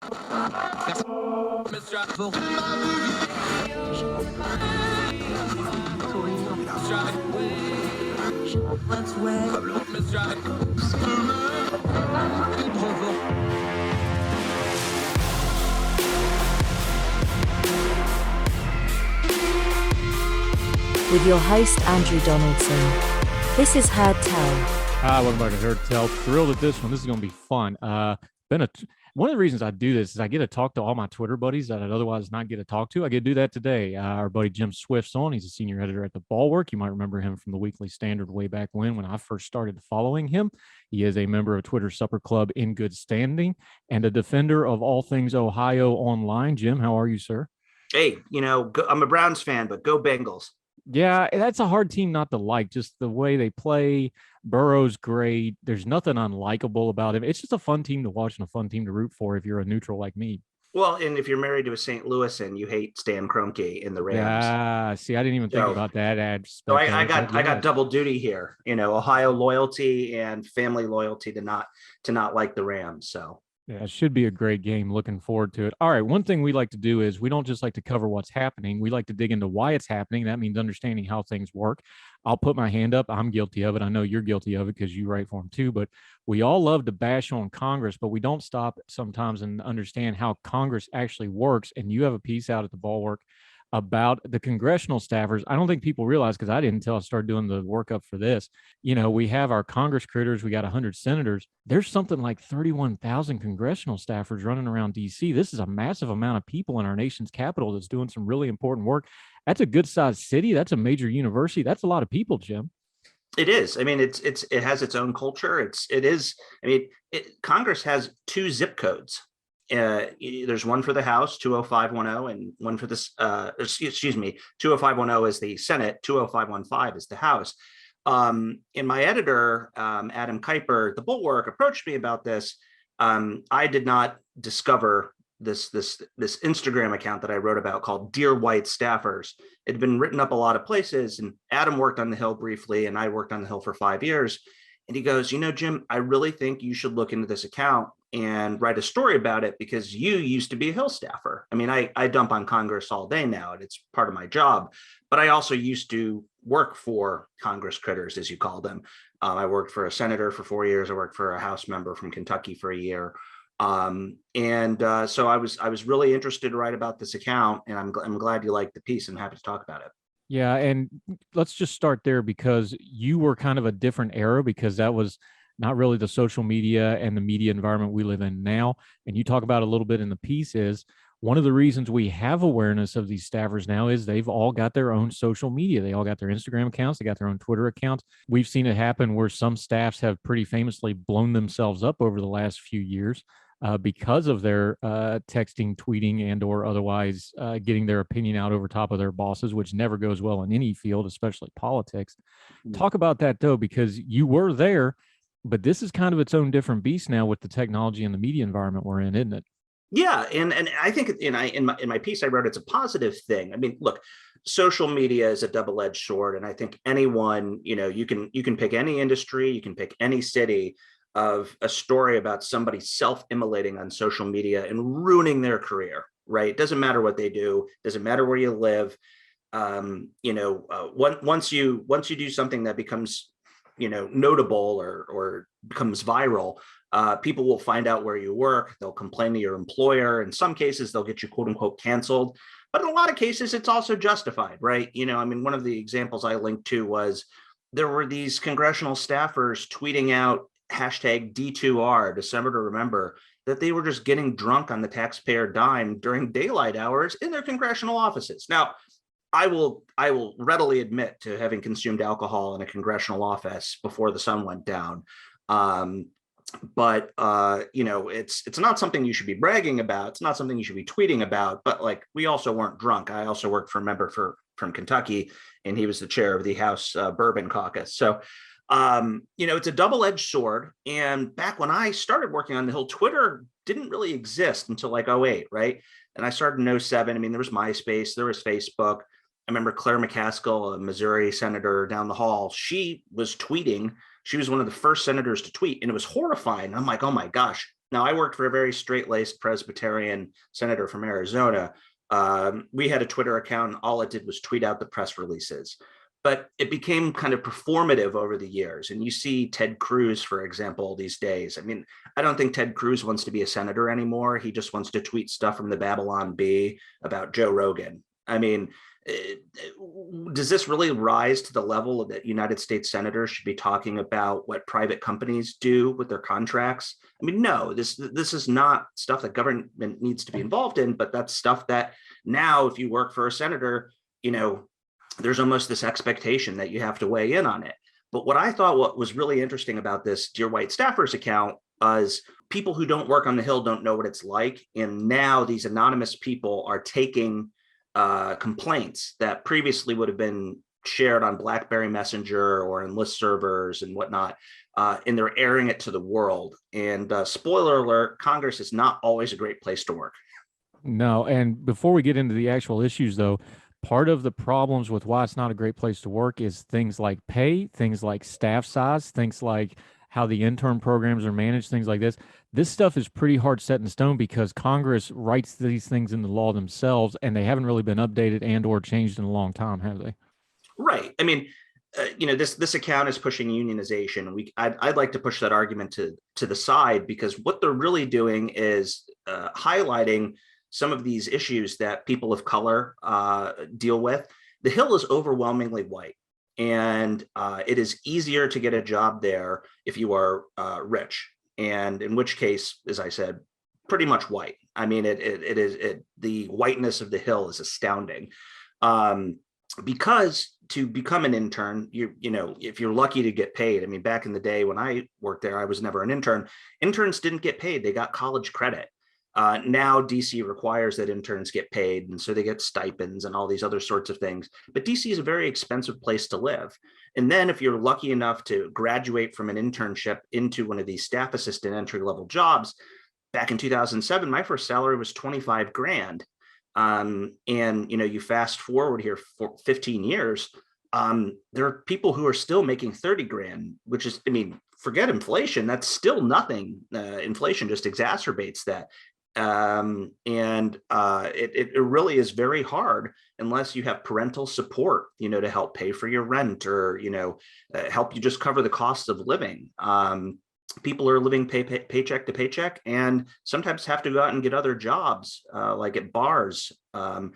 With your host, Andrew Donaldson. This is Heard Tell. Welcome back to Heard Tell. Thrilled at this one. This is going to be fun. One of the reasons I do this is I get to talk to all my Twitter buddies that I'd otherwise not get to talk to. I get to do that today. Our buddy Jim Swift's on. He's a senior editor at The Bulwark. You might remember him from the Weekly Standard way back when I first started following him. He is a member of Twitter Supper Club in good standing and a defender of all things Ohio online. Jim, how are you, sir? Hey, I'm a Browns fan, but go Bengals. Yeah, that's a hard team not to like. Just the way they play. Burrow's great. There's nothing unlikable about him. It's just a fun team to watch and a fun team to root for if you're a neutral like me. Well, and if you're married to a St. Louis and you hate Stan Kroenke in the Rams. Yeah, see, I didn't even think about that. So I got double duty here. Ohio loyalty and family loyalty to not like the Rams. So. Yeah, it should be a great game. Looking forward to it. All right. One thing we like to do is we don't just like to cover what's happening. We like to dig into why it's happening. That means understanding how things work. I'll put my hand up. I'm guilty of it. I know you're guilty of it because you write for them too. But we all love to bash on Congress, but we don't stop sometimes and understand how Congress actually works. And you have a piece out at the Bulwark about the congressional staffers. I don't think people realize, because I didn't until I started doing the workup for this. We have our Congress critters. We got 100 senators. There's something like 31,000 congressional staffers running around D.C. This is a massive amount of people in our nation's capital that's doing some really important work. That's a good sized city. That's a major university. That's a lot of people, Jim. It is. I mean, it has its own culture. Congress has 2 zip codes. There's one for the House, 20510, and one for this, 20510 is the Senate, 20515 is the House. And my editor, Adam Kuiper, the Bulwark, approached me about this. I did not discover this Instagram account that I wrote about called Dear White Staffers. It had been written up a lot of places, and Adam worked on the Hill briefly, and I worked on the Hill for 5 years. And he goes, Jim, I really think you should look into this account and write a story about it, because you used to be a Hill staffer. I mean, I dump on Congress all day now, and it's part of my job, but I also used to work for Congress critters, as you call them. I worked for a senator for 4 years. I worked for a House member from Kentucky for a year. So I was really interested to write about this account, and I'm glad you liked the piece and happy to talk about it. Yeah. And let's just start there, because you were kind of a different era, because that was not really the social media and the media environment we live in now. And you talk about a little bit in the piece is one of the reasons we have awareness of these staffers now is they've all got their own social media. They all got their Instagram accounts. They got their own Twitter accounts. We've seen it happen where some staffs have pretty famously blown themselves up over the last few years because of their texting, tweeting, and or otherwise getting their opinion out over top of their bosses, which never goes well in any field, especially politics. Talk about that, though, because you were there. But this is kind of its own different beast now with the technology and the media environment we're in, isn't it? Yeah, and I think in my piece I wrote it's a positive thing. I mean, look, social media is a double-edged sword, and I think anyone, you can pick any industry, you can pick any city of a story about somebody self-immolating on social media and ruining their career. Right? It doesn't matter what they do, doesn't matter where you live. Once you do something that becomes notable or becomes viral, people will find out where you work. They'll complain to your employer. In some cases, they'll get you quote unquote canceled. But in a lot of cases, it's also justified, right? One of the examples I linked to was there were these congressional staffers tweeting out hashtag D2R, December to Remember, that they were just getting drunk on the taxpayer dime during daylight hours in their congressional offices. Now, I will readily admit to having consumed alcohol in a congressional office before the sun went down. But it's not something you should be bragging about. It's not something you should be tweeting about. But like, we also weren't drunk. I also worked for a member from Kentucky, and he was the chair of the House Bourbon Caucus. So, it's a double-edged sword. And back when I started working on the Hill, Twitter didn't really exist until like 2008, right? And I started in 2007. I mean, there was MySpace, there was Facebook. I remember Claire McCaskill, a Missouri senator down the hall, she was tweeting. She was one of the first senators to tweet, and it was horrifying. I'm like, oh my gosh, Now, I worked for a very straight-laced Presbyterian senator from Arizona. We had a Twitter account, and all it did was tweet out the press releases. But it became kind of performative over the years. And you see Ted Cruz, for example, these days. I mean, I don't think Ted Cruz wants to be a senator anymore. He just wants to tweet stuff from the Babylon Bee about Joe Rogan. I mean, does this really rise to the level that United States senators should be talking about what private companies do with their contracts? I mean, no, this is not stuff that government needs to be involved in, but that's stuff that now, if you work for a senator, there's almost this expectation that you have to weigh in on it. But what I thought what was really interesting about this Dear White Staffers account was people who don't work on the Hill don't know what it's like. And now these anonymous people are taking complaints that previously would have been shared on BlackBerry Messenger or in list servers and whatnot, and they're airing it to the world. And spoiler alert, Congress is not always a great place to work. No, and before we get into the actual issues, though, part of the problems with why it's not a great place to work is things like pay, things like staff size, things like how the intern programs are managed, things like this. This stuff is pretty hard set in stone because Congress writes these things into law themselves, and they haven't really been updated and or changed in a long time, have they? Right. I mean, this account is pushing unionization. I'd like to push that argument to the side, because what they're really doing is highlighting some of these issues that people of color deal with. The Hill is overwhelmingly white, and it is easier to get a job there if you are rich, and in which case, as I said, pretty much white. I mean, the whiteness of the Hill is astounding. Because to become an intern, if you're lucky to get paid. I mean, back in the day when I worked there, I was never an intern. Interns didn't get paid; they got college credit. Now DC requires that interns get paid, and so they get stipends and all these other sorts of things. But DC is a very expensive place to live. And then if you're lucky enough to graduate from an internship into one of these staff assistant entry-level jobs, back in 2007, my first salary was 25 grand. And you fast forward here for 15 years, there are people who are still making 30 grand, which is, I mean, forget inflation, that's still nothing. Inflation just exacerbates that. It really is very hard unless you have parental support, to help pay for your rent or, help you just cover the cost of living. People are living paycheck to paycheck, and sometimes have to go out and get other jobs, like at bars, to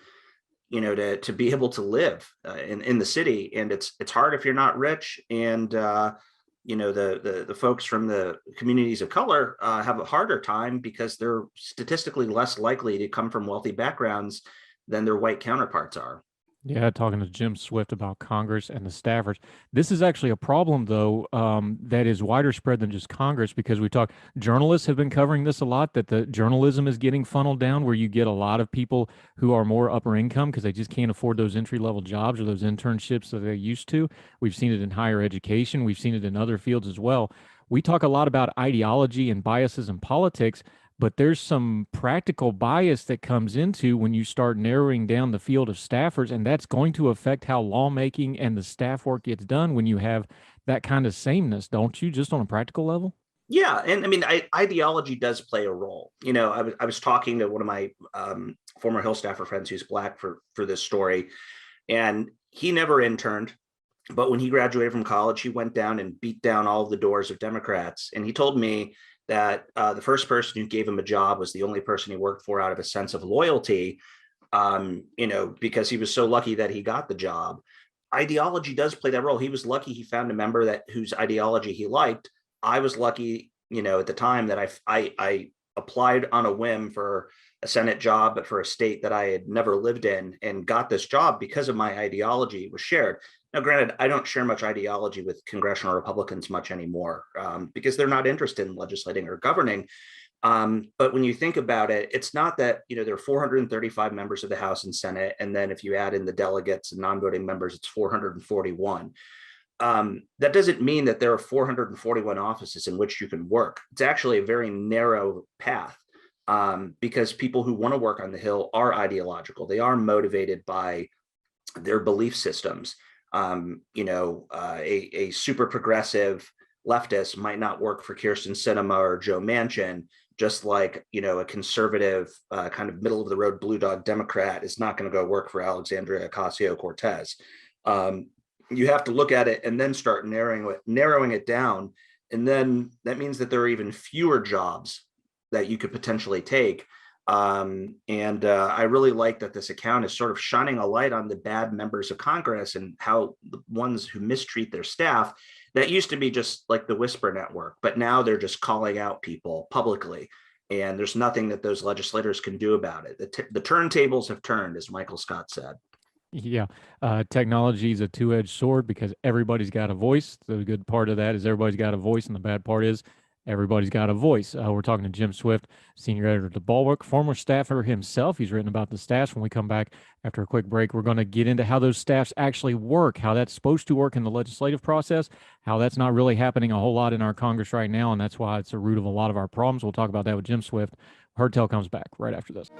be able to live in the city. And it's hard if you're not rich. And the folks from the communities of color have a harder time because they're statistically less likely to come from wealthy backgrounds than their white counterparts are. Yeah, talking to Jim Swift about Congress and the staffers. This is actually a problem, though, that is wider spread than just Congress, because journalists have been covering this a lot, that the journalism is getting funneled down, where you get a lot of people who are more upper income because they just can't afford those entry-level jobs or those internships that they used to. We've seen it in higher education. We've seen it in other fields as well. We talk a lot about ideology and biases in politics, but there's some practical bias that comes into when you start narrowing down the field of staffers, and that's going to affect how lawmaking and the staff work gets done when you have that kind of sameness, don't you, just on a practical level? Yeah, and I mean, ideology does play a role. I was talking to one of my former Hill staffer friends who's Black for this story, and he never interned. But when he graduated from college, he went down and beat down all the doors of Democrats. And he told me that the first person who gave him a job was the only person he worked for out of a sense of loyalty, because he was so lucky that he got the job. Ideology does play that role. He was lucky he found a member whose ideology he liked. I was lucky, at the time that I applied on a whim for a Senate job, but for a state that I had never lived in, and got this job because of my ideology was shared. Now, granted, I don't share much ideology with congressional Republicans much anymore, because they're not interested in legislating or governing. But when you think about it, it's not that, there are 435 members of the House and Senate, and then if you add in the delegates and non-voting members, it's 441. That doesn't mean that there are 441 offices in which you can work. It's actually a very narrow path, because people who want to work on the Hill are ideological. They are motivated by their belief systems. A super progressive leftist might not work for Kirsten Sinema or Joe Manchin, just like, a conservative kind of middle of the road blue dog Democrat is not going to go work for Alexandria Ocasio-Cortez. You have to look at it and then start narrowing it down. And then that means that there are even fewer jobs that you could potentially take. I really like that this account is sort of shining a light on the bad members of Congress and how the ones who mistreat their staff, that used to be just like the Whisper Network, but now they're just calling out people publicly. And there's nothing that those legislators can do about it. The turntables have turned, as Michael Scott said. Yeah, technology is a two-edged sword because everybody's got a voice. The good part of that is everybody's got a voice, and the bad part is everybody's got a voice. We're talking to Jim Swift, senior editor at The Bulwark, former staffer himself. He's written about the staffs. When we come back after a quick break, we're going to get into how those staffs actually work, how that's supposed to work in the legislative process, how that's not really happening a whole lot in our Congress right now, and that's why it's the root of a lot of our problems. We'll talk about that with Jim Swift. Hertel comes back right after this.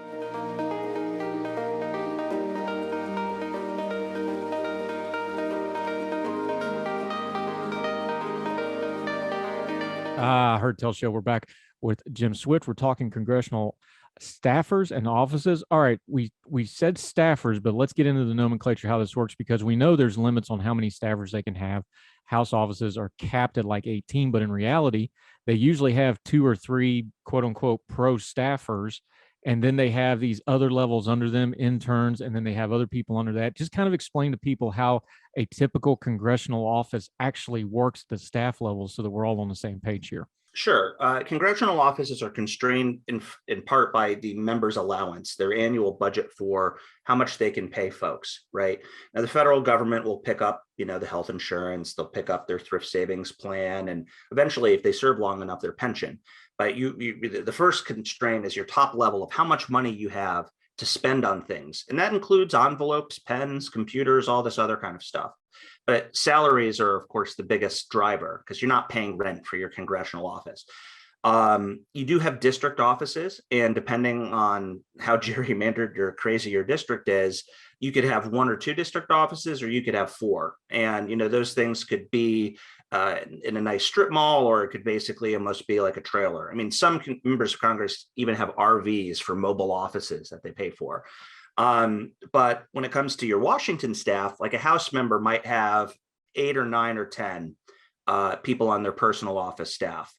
Hertel Show. We're back with Jim Swift. We're talking congressional staffers and offices. All right, we said staffers, but let's get into the nomenclature, how this works, because we know there's limits on how many staffers they can have. House offices are capped at like 18, but in reality, they usually have 2 or 3 quote unquote pro staffers. And then they have these other levels under them, interns, and then they have other people under that. Just kind of explain to people how a typical congressional office actually works, the staff levels, so that we're all on the same page here. Sure. Congressional offices are constrained in part by the members' allowance, their annual budget for how much they can pay folks, right? Now, the federal government will pick up, the health insurance, they'll pick up their thrift savings plan, and eventually, if they serve long enough, their pension. But the first constraint is your top level of how much money you have to spend on things. And that includes envelopes, pens, computers, all this other kind of stuff. But salaries are, of course, the biggest driver because you're not paying rent for your congressional office. You do have district offices, and depending on how gerrymandered or crazy your district is, you could have 1 or 2 district offices, or you could have 4. And, those things could be in a nice strip mall, or it could basically almost be like a trailer. I mean, some members of Congress even have RVs for mobile offices that they pay for. But when it comes to your Washington staff, like a House member might have 8 or 9 or 10 people on their personal office staff,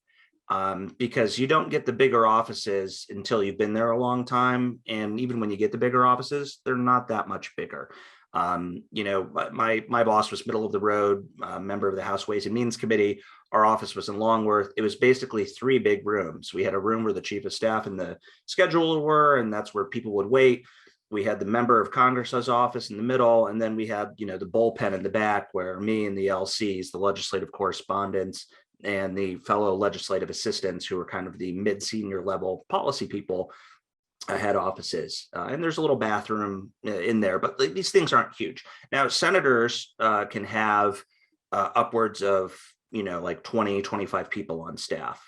because you don't get the bigger offices until you've been there a long time. And even when you get the bigger offices, they're not that much bigger. My boss was middle of the road, member of the House Ways and Means Committee. Our office was in Longworth. It was basically 3 big rooms. We had a room where the chief of staff and the scheduler were, and that's where people would wait. We had the member of Congress's office in the middle, and then we had, the bullpen in the back where me and the LCs, the legislative correspondents, and the fellow legislative assistants, who were kind of the mid-senior level policy people, had offices. And there's a little bathroom in there, but these things aren't huge. Now, senators can have upwards of, like 20, 25 people on staff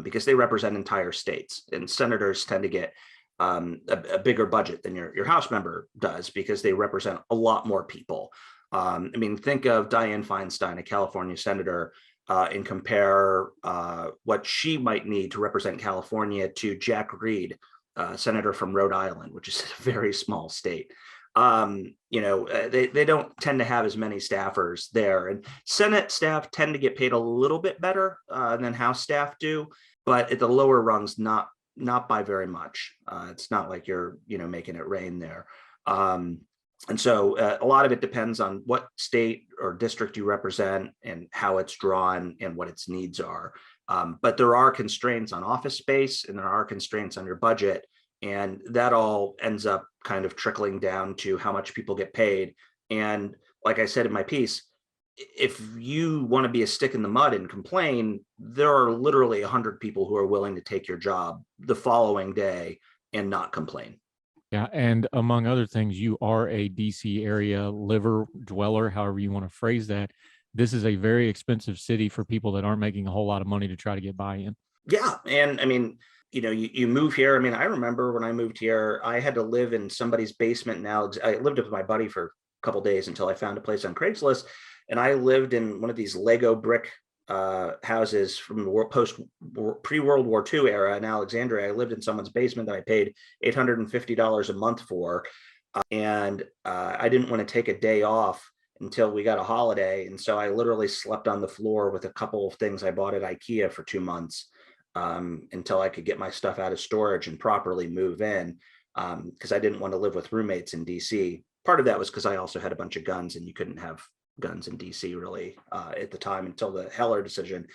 because they represent entire states. And senators tend to get a bigger budget than your House member does because they represent a lot more people. Think of Dianne Feinstein, a California senator, and compare what she might need to represent California to Jack Reed, senator from Rhode Island, which is a very small state. They don't tend to have as many staffers there, and Senate staff tend to get paid a little bit better than House staff do, but at the lower rungs, not by very much. It's not like you're, making it rain there. And so a lot of it depends on what state or district you represent and how it's drawn and what its needs are. But there are constraints on office space, and there are constraints on your budget. And that all ends up kind of trickling down to how much people get paid. And like I said in my piece, if you want to be a stick in the mud and complain, there are literally 100 people who are willing to take your job the following day and not complain. Yeah, and among other things, you are a DC area liver dweller, however you want to phrase that. This is a very expensive city for people that aren't making a whole lot of money to try to get by in. Yeah, and you move here. I remember when I moved here, I had to live in somebody's basement. Now, I lived with my buddy for a couple of days until I found a place on Craigslist. And I lived in one of these Lego brick houses from the pre-World War II era in Alexandria. I lived in someone's basement that I paid $850 a month for, and I didn't want to take a day off until we got a holiday, and so I literally slept on the floor with a couple of things I bought at IKEA for 2 months, until I could get my stuff out of storage and properly move in, because I didn't want to live with roommates in DC. Part of that was because I also had a bunch of guns, and you couldn't have guns in DC really at the time until the Heller decision,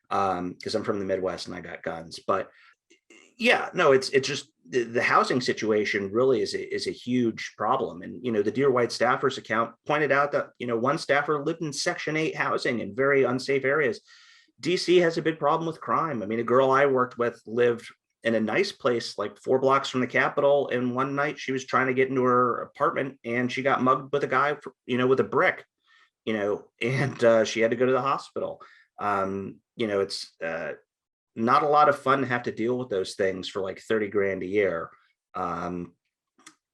because I'm from the Midwest and I got guns. But yeah, no, it's just the housing situation really is a huge problem. And the Dear White staffers account pointed out that one staffer lived in Section 8 housing in very unsafe areas. DC has a big problem with crime. I mean, a girl I worked with lived in a nice place like 4 blocks from the Capitol, and one night she was trying to get into her apartment and she got mugged with a guy with a brick, and she had to go to the hospital. It's not a lot of fun to have to deal with those things for like 30 grand a year. And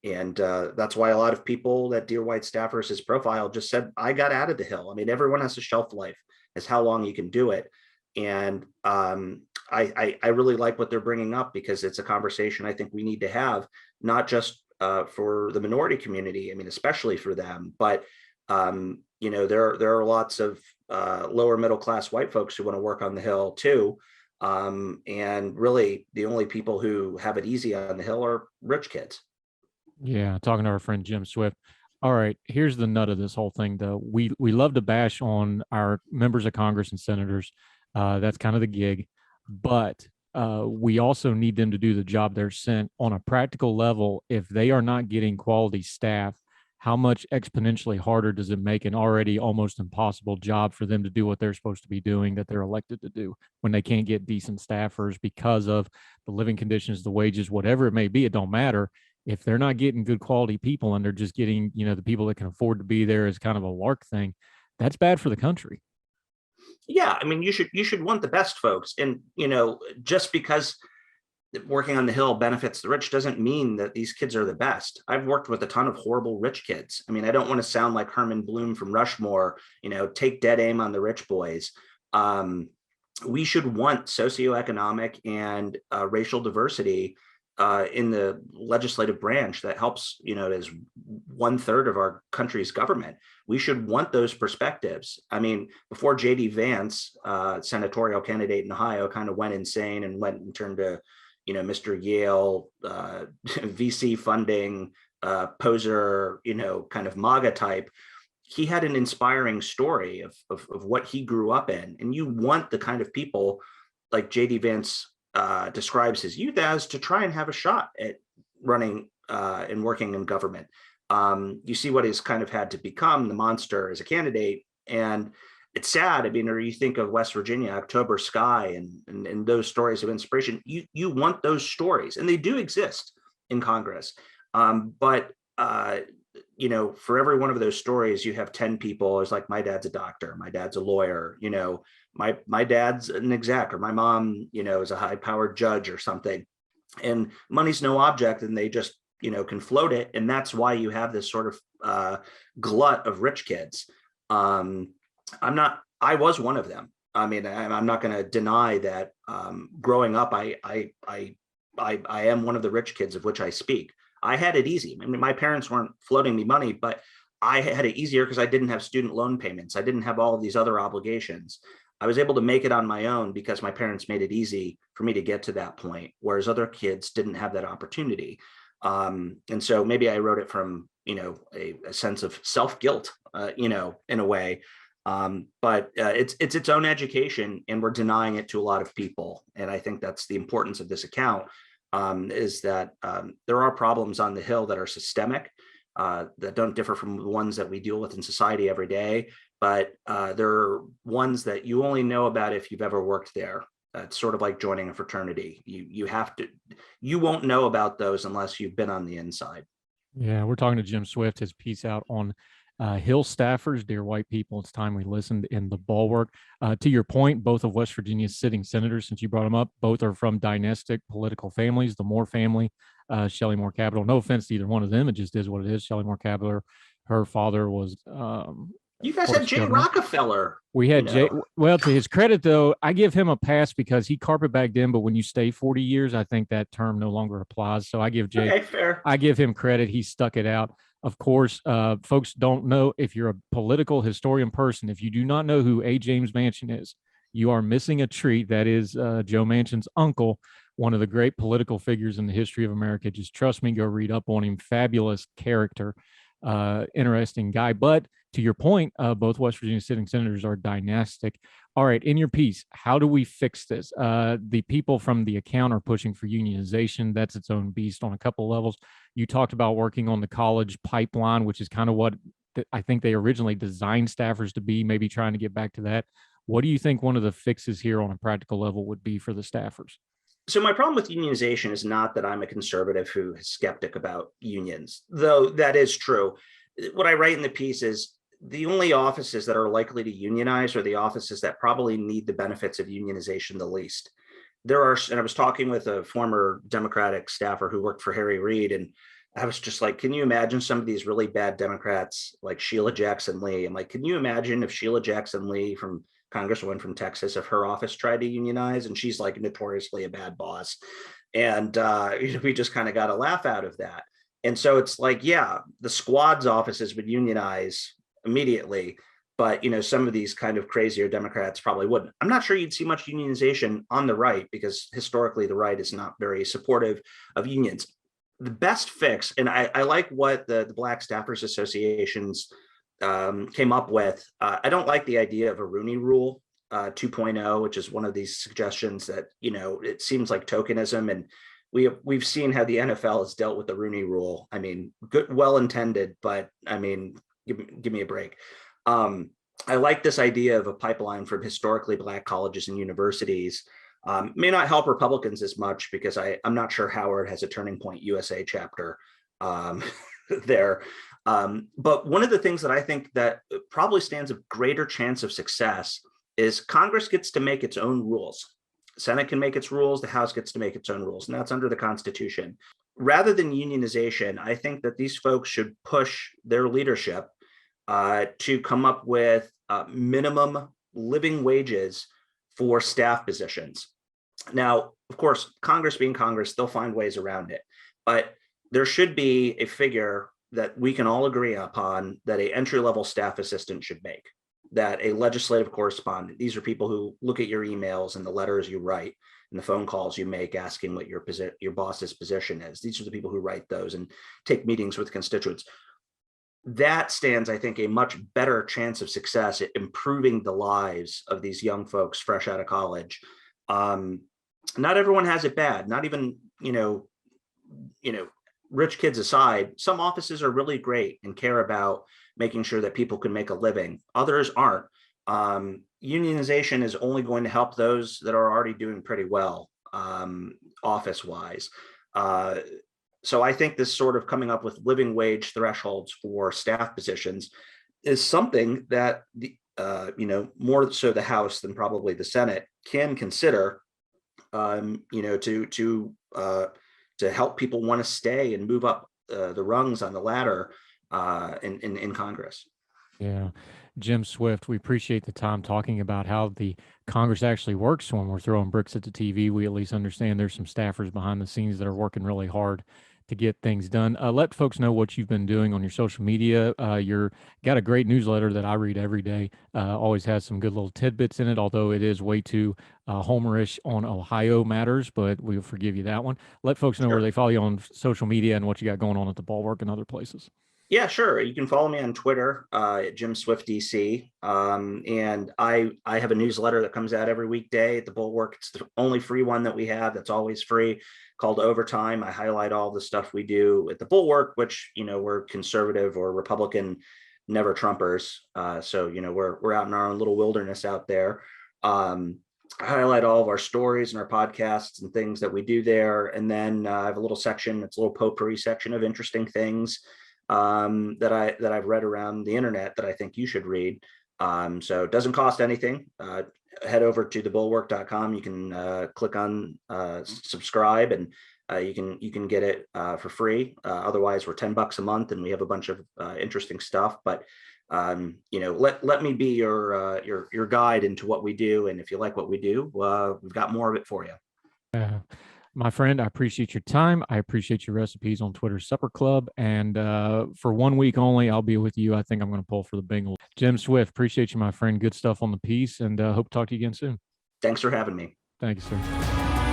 that's why a lot of people that Dear White staffers his profile just said, I got out of the Hill. I mean, everyone has a shelf life, is how long you can do it. And I really like what they're bringing up, because it's a conversation I think we need to have, not just for the minority community, I mean, especially for them, but there are lots of lower middle class white folks who want to work on the Hill too. And really the only people who have it easy on the Hill are rich kids. Yeah, talking to our friend Jim Swift. All right, here's the nut of this whole thing, though. We love to bash on our members of Congress and senators. That's kind of the gig, but we also need them to do the job they're sent on a practical level. If they are not getting quality staff, how much exponentially harder does it make an already almost impossible job for them to do what they're supposed to be doing, that they're elected to do, when they can't get decent staffers because of the living conditions, the wages, whatever it may be? It don't matter. If they're not getting good quality people and they're just getting, the people that can afford to be there as kind of a lark thing, that's bad for the country. Yeah, I mean, you should want the best folks. And, just because working on the Hill benefits the rich doesn't mean that these kids are the best. I've worked with a ton of horrible rich kids. I mean, I don't want to sound like Herman Bloom from Rushmore, take dead aim on the rich boys. We should want socioeconomic and racial diversity in the legislative branch that helps, as 1/3 of our country's government. We should want those perspectives. I mean, before J.D. Vance, senatorial candidate in Ohio, kind of went insane and went and turned to, Mr. Yale, VC funding, poser, kind of MAGA type. He had an inspiring story of what he grew up in. And you want the kind of people like J.D. Vance describes his youth as, to try and have a shot at running and working in government. You see what he's kind of had to become, the monster as a candidate. And it's sad. I mean, or you think of West Virginia, October Sky, and those stories of inspiration. You want those stories, and they do exist in Congress. But for every one of those stories, you have 10 people. It's like, my dad's a doctor, my dad's a lawyer, my dad's an exec, or my mom, is a high-powered judge or something. And money's no object, and they just, can float it. And that's why you have this sort of glut of rich kids. I was one of them. I mean, I'm not going to deny that growing up, I am one of the rich kids of which I speak. I had it easy. I mean, my parents weren't floating me money, but I had it easier because I didn't have student loan payments. I didn't have all of these other obligations. I was able to make it on my own because my parents made it easy for me to get to that point, whereas other kids didn't have that opportunity. And so maybe I wrote it from, a sense of self-guilt, in a way. But it's its own education, and we're denying it to a lot of people. And I think that's the importance of this account, is that there are problems on the Hill that are systemic, that don't differ from the ones that we deal with in society every day. But there are ones that you only know about if you've ever worked there. It's sort of like joining a fraternity. You won't know about those unless you've been on the inside. Yeah, we're talking to Jim Swift, his piece out on Hill staffers, Dear White People. It's time we listened in the Bulwark. To your point, both of West Virginia's sitting senators, since you brought them up, both are from dynastic political families. The Moore family, Shelley Moore Capitol. No offense to either one of them. It just is what it is. Shelley Moore Capitol, her father was You Of guys had course, Jay Governor. Rockefeller. We had Jay. know. Well, to his credit, though, I give him a pass because he carpetbagged in. But when you stay 40 years, I think that term no longer applies. So I give Jay, Okay, fair. I give him credit. He stuck it out. Of course, folks don't know, if you're a political historian person, if you do not know who A. James Manchin is, you are missing a treat. That is Joe Manchin's uncle, one of the great political figures in the history of America. Just trust me, go read up on him. Fabulous character, interesting guy. But to your point, both West Virginia sitting senators are dynastic. All right, in your piece, how do we fix this? The people from the account are pushing for unionization. That's its own beast on a couple levels. You talked about working on the college pipeline, which is kind of what I think they originally designed staffers to be, maybe trying to get back to that. What do you think one of the fixes here on a practical level would be for the staffers? So my problem with unionization is not that I'm a conservative who is skeptic about unions, though that is true. What I write in the piece is the only offices that are likely to unionize are the offices that probably need the benefits of unionization the least. There are, and I was talking with a former Democratic staffer who worked for Harry Reid, and I was just like, can you imagine some of these really bad Democrats like Sheila Jackson Lee? I'm like, can you imagine if Sheila Jackson Lee, from Congresswoman from Texas, if her office tried to unionize? And she's like notoriously a bad boss. And we just kind of got a laugh out of that. And so it's like, yeah, the squad's offices would unionize immediately, but some of these kind of crazier Democrats probably wouldn't. I'm not sure you'd see much unionization on the right because historically the right is not very supportive of unions. The best fix, and I like what the Black Staffers Associations came up with. I don't like the idea of a Rooney Rule 2.0, which is one of these suggestions that it seems like tokenism, and we've seen how the NFL has dealt with the Rooney Rule. I mean, good, well intended, but I mean, give me a break. I like this idea of a pipeline from historically Black colleges and universities. May not help Republicans as much because I'm not sure Howard has a Turning Point USA chapter there. But one of the things that I think that probably stands a greater chance of success is Congress gets to make its own rules. Senate can make its rules, the House gets to make its own rules, and that's under the Constitution. Rather than unionization, I think that these folks should push their leadership to come up with minimum living wages for staff positions. Now, of course, Congress being Congress, they'll find ways around it, but there should be a figure that we can all agree upon that a entry-level staff assistant should make, that a legislative correspondent, these are people who look at your emails and the letters you write and the phone calls you make asking what your boss's position is. These are the people who write those and take meetings with constituents. That stands, I think, a much better chance of success at improving the lives of these young folks fresh out of college. Not everyone has it bad. Not even, rich kids aside, some offices are really great and care about making sure that people can make a living. Others aren't. Unionization is only going to help those that are already doing pretty well, office-wise. So I think this sort of coming up with living wage thresholds for staff positions is something that more so the House than probably the Senate can consider, to help people want to stay and move up the rungs on the ladder in Congress. Yeah. Jim Swift, we appreciate the time talking about how the Congress actually works. When we're throwing bricks at the TV, we at least understand there's some staffers behind the scenes that are working really hard to get things done. Let folks know what you've been doing on your social media. You're got a great newsletter that I read every day. Always has some good little tidbits in it, although it is way too homerish on Ohio matters, but we'll forgive you that one. Let folks know where they follow you on social media and what you got going on at the Bulwark and other places. Yeah, sure. You can follow me on Twitter at Jim Swift DC. And I have a newsletter that comes out every weekday at the Bulwark. It's the only free one that we have that's always free, called Overtime. I highlight all the stuff we do at the Bulwark, which, we're conservative or Republican, never Trumpers. So, we're out in our own little wilderness out there. I highlight all of our stories and our podcasts and things that we do there. And then I have a little section, it's a little potpourri section of interesting things that I've read around the internet that I think you should read. So it doesn't cost anything. Head over to thebulwark.com. You can click on subscribe, and you can get it for free. Otherwise, we're $10 a month, and we have a bunch of interesting stuff. But let me be your guide into what we do. And if you like what we do, we've got more of it for you. My friend, I appreciate your time. I appreciate your recipes on Twitter Supper Club. And for 1 week only, I'll be with you. I think I'm going to pull for the Bengals. Jim Swift, appreciate you, my friend. Good stuff on the piece, and hope to talk to you again soon. Thanks for having me. Thank you, sir.